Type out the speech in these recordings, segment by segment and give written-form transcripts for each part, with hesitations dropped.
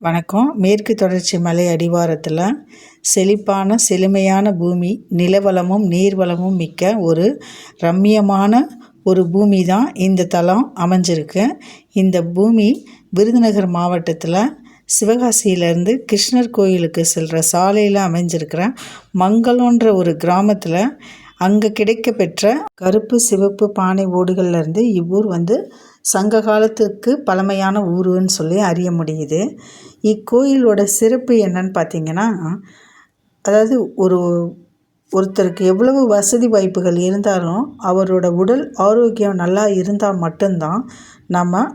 வணக்கம். மேற்கு தொடர்ச்சி மலை அடிவாரத்தில் செழிப்பான செழுமையான பூமி, நிலவளமும் நீர்வளமும் மிக்க ஒரு ரம்மியமான ஒரு பூமி தான் இந்த தலம் அமைஞ்சிருக்கு. இந்த பூமி விருதுநகர் மாவட்டத்தில் சிவகாசியிலேருந்து கிருஷ்ணர் கோயிலுக்கு செல்கிற சாலையில் அமைஞ்சிருக்கிற மங்களன்ற ஒரு கிராமத்தில் அங்கே கிடைக்கப்பெற்ற கருப்பு சிவப்பு பானை ஓடுகள்லேருந்து இவ்வூர் சங்க காலத்துக்கு பழமையான ஊருன்னு சொல்லி அறிய முடியுது. இக்கோயிலோட சிறப்பு என்னன்னு பார்த்திங்கன்னா, அதாவது ஒருத்தருக்கு எவ்வளவு வசதி வாய்ப்புகள் இருந்தாலும் அவரோட உடல் ஆரோக்கியம் நல்லா இருந்தால் மட்டும்தான்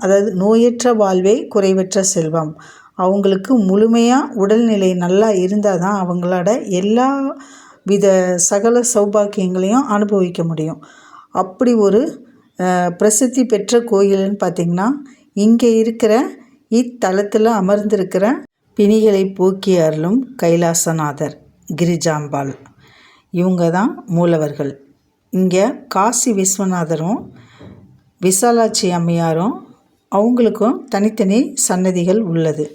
அதாவது நோயற்ற வாழ்வே குறைவற்ற செல்வம், அவங்களுக்கு முழுமையாக உடல்நிலை நல்லா இருந்தால் தான் அவங்களோட எல்லா வித சகல சௌபாக்கியங்களையும் அனுபவிக்க முடியும். அப்படி ஒரு பிரசித்தி பெற்ற கோயில்னு பார்த்திங்கன்னா, இங்கே இருக்கிற இத்தலத்தில் அமர்ந்திருக்கிற பிணிகளை போக்கி அருளும் கைலாசநாதர் கிரிஜாம்பாள், இவங்க தான் மூலவர்கள். இங்கே காசி விஸ்வநாதரும் விசாலாட்சி அம்மையாரும் அவங்களுக்கும் தனித்தனி சன்னதிகள் உள்ளது.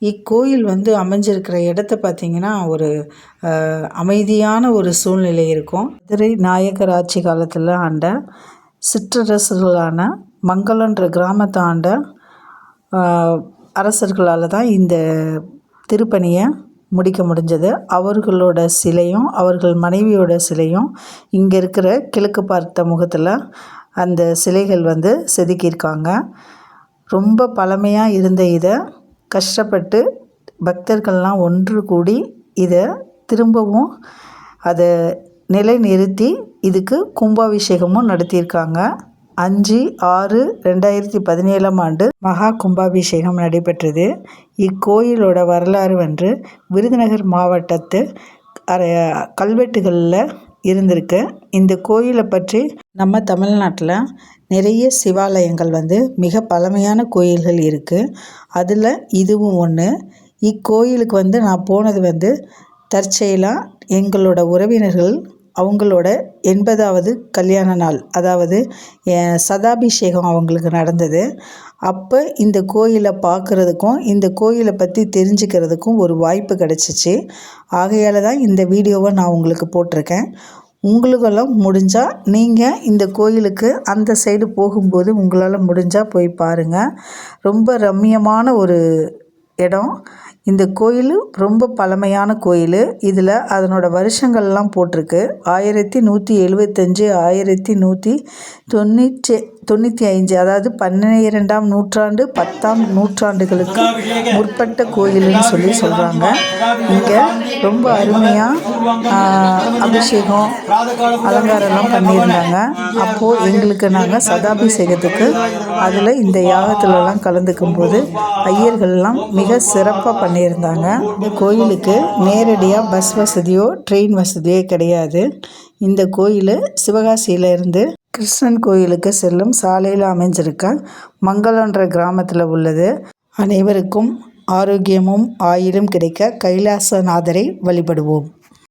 இக்கோயில் அமைஞ்சிருக்கிற இடத்த பார்த்திங்கன்னா ஒரு அமைதியான ஒரு சூழ்நிலை இருக்கும். மதுரை நாயக்கர் ஆட்சி காலத்தில் ஆண்ட சிற்றரசர்களான மங்களன்ற கிராமத்தை ஆண்ட அரசர்களால் தான் இந்த திருப்பணியை முடிக்க முடிஞ்சது. அவர்களோட சிலையும் அவர்கள் மனைவியோட சிலையும் இங்கே இருக்கிற கிழக்கு பார்த்த முகத்தில் அந்த சிலைகள் செதுக்கியிருக்காங்க. ரொம்ப பழமையாக இருந்த இதை கஷ்டப்பட்டு பக்தர்கள்லாம் ஒன்று கூடி இதை திரும்பவும் அதை நிலைநிறுத்தி இதுக்கு கும்பாபிஷேகமும் நடத்தியிருக்காங்க. 5/6/2017 மகா கும்பாபிஷேகம் நடைபெற்றது. இக்கோயிலோட வரலாறு விருதுநகர் மாவட்டத்து கல்வெட்டுகளில் இருந்திருக்கு. இந்த கோயிலை பற்றி நம்ம தமிழ்நாட்டில் நிறைய சிவாலயங்கள் மிக பழமையான கோயில்கள் இருக்குது. அதில் இதுவும் ஒன்று. இக்கோயிலுக்கு நான் போனது தற்செயலாக எங்களோட உறவினர்கள் அவங்களோட 80வது கல்யாண நாள், அதாவது சதாபிஷேகம் அவங்களுக்கு நடந்தது. அப்போ இந்த கோயிலை பார்க்குறதுக்கும் இந்த கோயிலை பற்றி தெரிஞ்சுக்கிறதுக்கும் ஒரு வாய்ப்பு கிடச்சிச்சு. ஆகையால் தான் இந்த வீடியோவை நான் உங்களுக்கு போட்டிருக்கேன். உங்களுக்கெல்லாம் முடிஞ்சால் நீங்கள் இந்த கோயிலுக்கு அந்த சைடு போகும்போது உங்களால் முடிஞ்சால் போய் பாருங்கள். ரொம்ப ரம்மியமான ஒரு இடம். இந்த கோயில் ரொம்ப பழமையான கோயில். இதில் அதனோட வருஷங்கள்லாம் போட்டிருக்கு. 1175, 1195, அதாவது 12ஆம் நூற்றாண்டு 10ஆம் நூற்றாண்டுகளுக்கு முற்பட்ட கோயில்னு சொல்கிறாங்க. இங்கே ரொம்ப அருமையாக அபிஷேகம் அலங்காரம்லாம் பண்ணியிருந்தாங்க. அப்போது எங்களுக்கு நாங்கள் சதாபிஷேகத்துக்கு அதில் இந்த யாகத்துலலாம் கலந்துக்கும் போது ஐயர்கள்லாம் மிக சிறப்பாக பண்ணியிருந்தாங்க. இந்த கோயிலுக்கு நேரடியாக பஸ் வசதியோ ட்ரெயின் வசதியோ கிடையாது. இந்த கோயில் சிவகாசியிலேருந்து கிருஷ்ணன் கோயிலுக்கு செல்லும் சாலையில் அமைஞ்சிருக்க மங்களன்ற கிராமத்தில் உள்ளது. அனைவருக்கும் ஆரோக்கியமும் ஆயுளும் கிடைக்க கைலாசநாதரை வழிபடுவோம்.